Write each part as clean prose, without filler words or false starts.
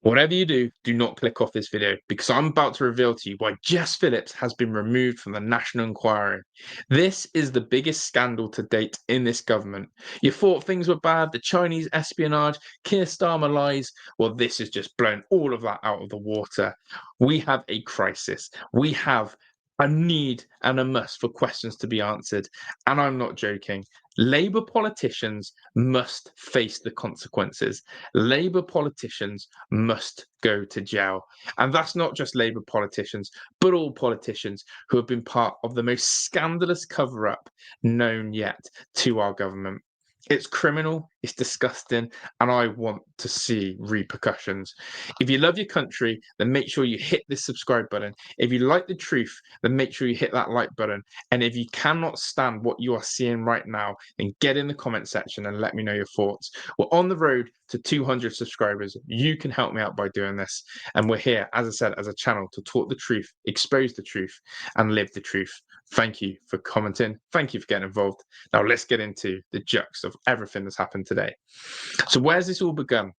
Whatever you do, do not click off this video because I'm about to reveal to you why Jess Phillips has been removed from the National Inquiry. This is the biggest scandal to date in this government. You thought things were bad, the Chinese espionage, Keir Starmer lies. Well, this has just blown all of that out of the water. We have a crisis. We have a need and a must for questions to be answered. And I'm not joking. Labour politicians must face the consequences. Labour politicians must go to jail. And that's not just Labour politicians, but all politicians who have been part of the most scandalous cover up known yet to our government. It's criminal, it's disgusting, and I want to see repercussions. If you love your country, then make sure you hit this subscribe button. If you like the truth, then make sure you hit that like button. And if you cannot stand what you are seeing right now, then get in the comment section and let me know your thoughts. We're on the road to 200 subscribers. You can help me out by doing this. And we're here, as I said, as a channel to talk the truth, expose the truth, and live the truth. Thank you for commenting. Thank you for getting involved. Now let's get into the jux of everything that's happened today. So where's this all begun?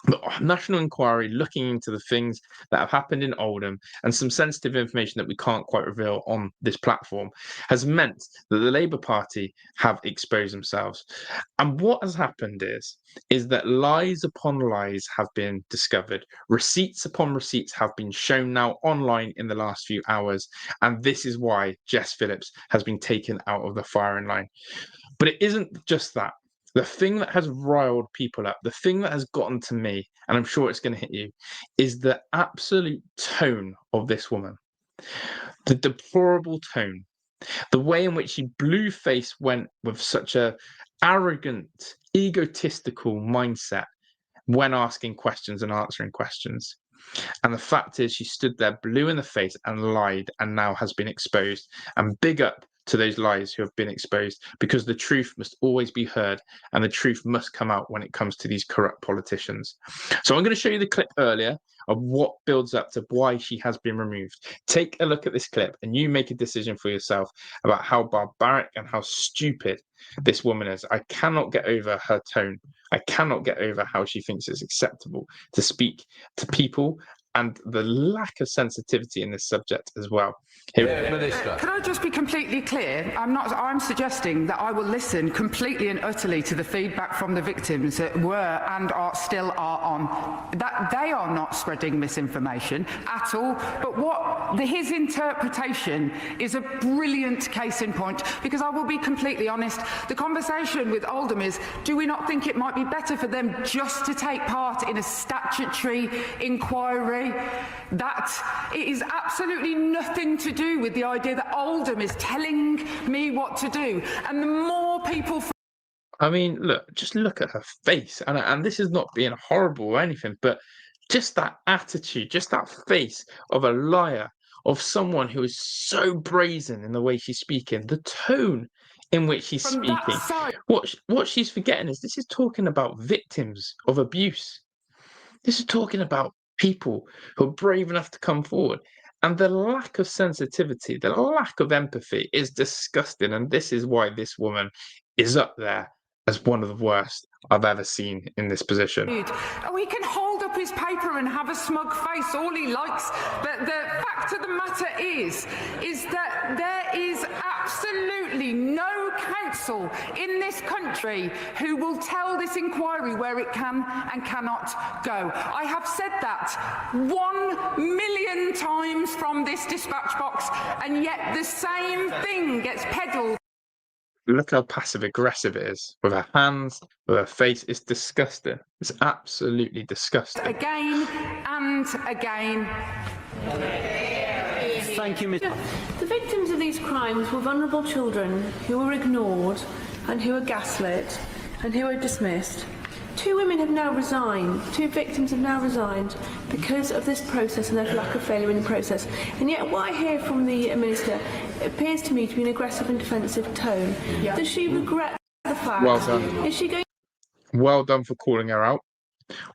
The National Inquiry looking into the things that have happened in Oldham and some sensitive information that we can't quite reveal on this platform has meant that the Labour Party have exposed themselves. And what has happened is that lies upon lies have been discovered. Receipts upon receipts have been shown now online in the last few hours. And this is why Jess Phillips has been taken out of the firing line. But it isn't just that. The thing that has riled people up, the thing that has gotten to me, and I'm sure it's going to hit you, is the absolute tone of this woman. The deplorable tone. The way in which she blue-faced went with such a arrogant, egotistical mindset when asking questions and answering questions. And the fact is she stood there blue in the face and lied and now has been exposed. And big up to those lies who have been exposed, because the truth must always be heard and the truth must come out when it comes to these corrupt politicians. So I'm going to show you the clip earlier of what builds up to why she has been removed. Take a look at this clip and you make a decision for yourself about how barbaric and how stupid this woman is. I cannot get over her tone. I cannot get over how she thinks it's acceptable to speak to people and the lack of sensitivity in this subject as well. Minister. Could I just be completely clear? I'm suggesting that I will listen completely and utterly to the feedback from the victims that were and still are on. That they are not spreading misinformation at all. But his interpretation is a brilliant case in point, because I will be completely honest. The conversation with Oldham is, do we not think it might be better for them just to take part in a statutory inquiry? That it is absolutely nothing to do with the idea that Oldham is telling me what to do. And the more people... I mean, look, just look at her face. And this is not being horrible or anything, but just that attitude, just that face of a liar, of someone who is so brazen in the way she's speaking, the tone in which she's speaking. What she's forgetting is this is talking about victims of abuse. This is talking about people who are brave enough to come forward. And the lack of sensitivity, the lack of empathy is disgusting. And this is why this woman is up there as one of the worst I've ever seen in this position. He can hold up his paper and have a smug face all he likes, but the fact of the matter is that there is absolutely no council in this country who will tell this inquiry where it can and cannot go. I have said that 1,000,000 times from this dispatch box, and yet the same thing gets peddled. Look how passive aggressive it is with her hands, with her face. It's disgusting. It's absolutely disgusting. Again and again. Thank you, Ms. The victims of these crimes were vulnerable children who were ignored and who were gaslit and who were dismissed. 2 women have now resigned, 2 victims have now resigned because of this process and their lack of failure in the process. And yet what I hear from the Minister appears to me to be an aggressive and defensive tone. Yeah. Does she regret the fact? Well done. Is she going? Well done for calling her out.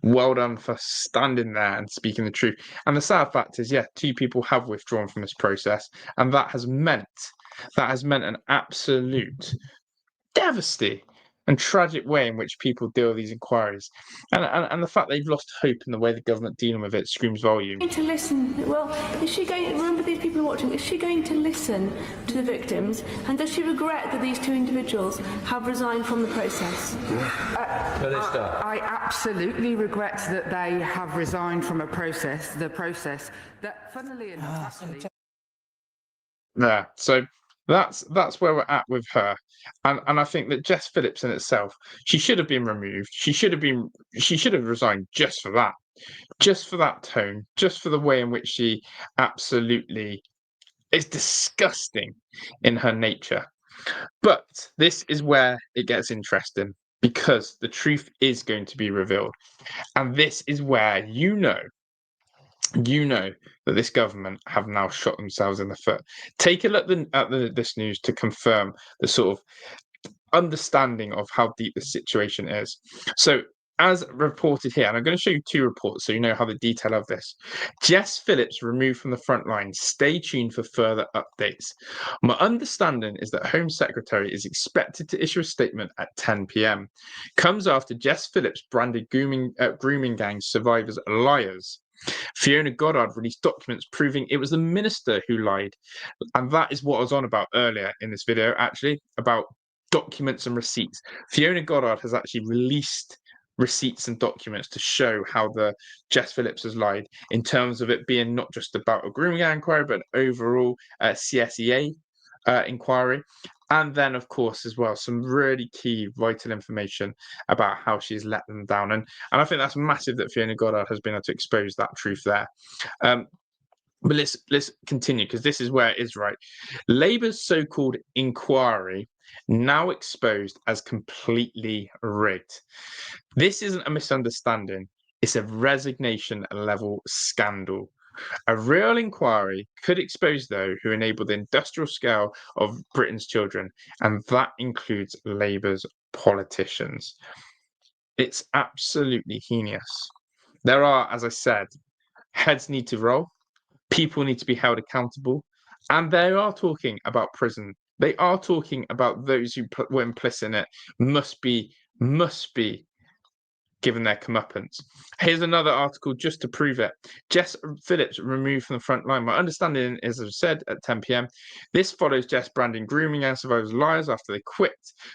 Well done for standing there and speaking the truth. And the sad fact is, yeah, 2 people have withdrawn from this process, and that has meant an absolute and tragic way in which people deal with these inquiries, and the fact they've lost hope in the way the government dealing with it screams volume. To listen, well, is she going? Remember, these people are watching. Is she going to listen to the victims? And does she regret that these two individuals have resigned from the process? I absolutely regret that they have resigned from the process that, funnily enough, actually. There, so that's where we're at with her, and I think that Jess Phillips in itself, she should have been removed. She should have resigned just for that tone, just for the way in which she absolutely is disgusting in her nature. But this is where it gets interesting, because the truth is going to be revealed, and this is where you know that this government have now shot themselves in the foot. Take a look at this news to confirm the sort of understanding of how deep the situation is. So, as reported here, and I'm going to show you two reports so you know how the detail of this. Jess Phillips removed from the front line. Stay tuned for further updates. My understanding is that Home Secretary is expected to issue a statement at 10 p.m. Comes after Jess Phillips branded grooming gang survivors liars. Fiona Goddard released documents proving it was the minister who lied. And that is what I was on about earlier in this video, actually, about documents and receipts. Fiona Goddard has actually released receipts and documents to show how the Jess Phillips has lied, in terms of it being not just about a grooming inquiry, but an overall CSEA inquiry. And then, of course, as well, some really key vital information about how she's let them down. And I think that's massive that Fiona Goddard has been able to expose that truth there. But let's continue, because this is where it is right. Labour's so-called inquiry now exposed as completely rigged. This isn't a misunderstanding. It's a resignation level scandal. A real inquiry could expose those who enabled the industrial scale of Britain's children, and that includes Labour's politicians. It's absolutely heinous. There are, as I said, heads need to roll, people need to be held accountable, and they are talking about prison. They are talking about those who were implicit in it must be given their comeuppance. Here's another article just to prove it. Jess Phillips removed from the front line. My understanding is, as I said, at 10 p.m. This follows Jess branding grooming and survivors liars after they quit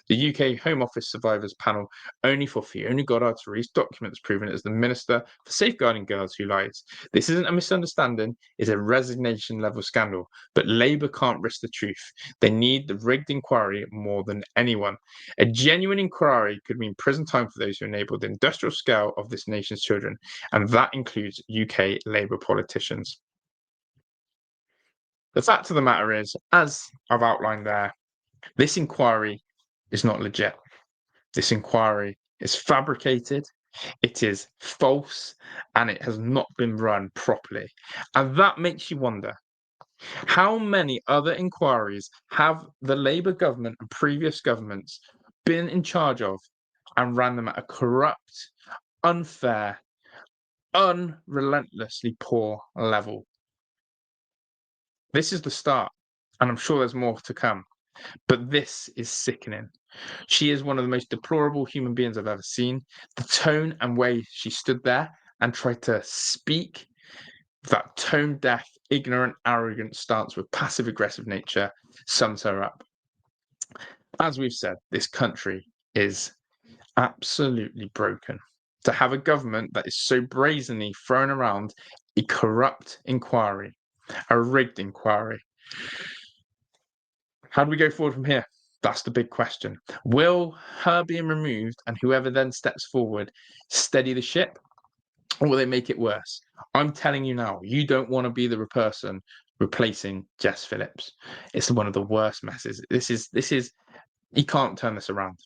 the UK Home Office survivors panel, only for Fiona Goddard to release documents proving it is the Minister for Safeguarding Girls who lies. This isn't a misunderstanding, it's a resignation level scandal. But Labour can't risk the truth. They need the rigged inquiry more than anyone. A genuine inquiry could mean prison time for those who enabled the industrial scale of this nation's children, and that includes UK Labour politicians. The fact of the matter is, as I've outlined there, this inquiry is not legit. This inquiry is fabricated, it is false, and it has not been run properly. And that makes you wonder, how many other inquiries have the Labour government and previous governments been in charge of and ran them at a corrupt, unfair, unrelentlessly poor level? This is the start, and I'm sure there's more to come. But this is sickening. She is one of the most deplorable human beings I've ever seen. The tone and way she stood there and tried to speak, that tone-deaf, ignorant, arrogant stance with passive-aggressive nature, sums her up. As we've said, this country is absolutely broken. To have a government that is so brazenly throwing around a corrupt inquiry, a rigged inquiry. How do we go forward from here? That's the big question. Will her being removed and whoever then steps forward steady the ship, or will they make it worse? I'm telling you now, you don't want to be the person replacing Jess Phillips. It's one of the worst messes. This is you can't turn this around.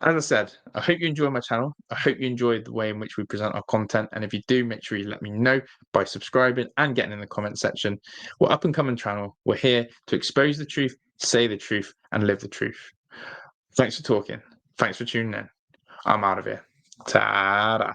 As I said, I hope you enjoy my channel. I hope you enjoyed the way in which we present our content. And if you do, make sure you let me know by subscribing and getting in the comment section. We're up and coming channel. We're here to expose the truth, say the truth, and live the truth. Thanks for talking. Thanks for tuning in. I'm out of here. Ta-da.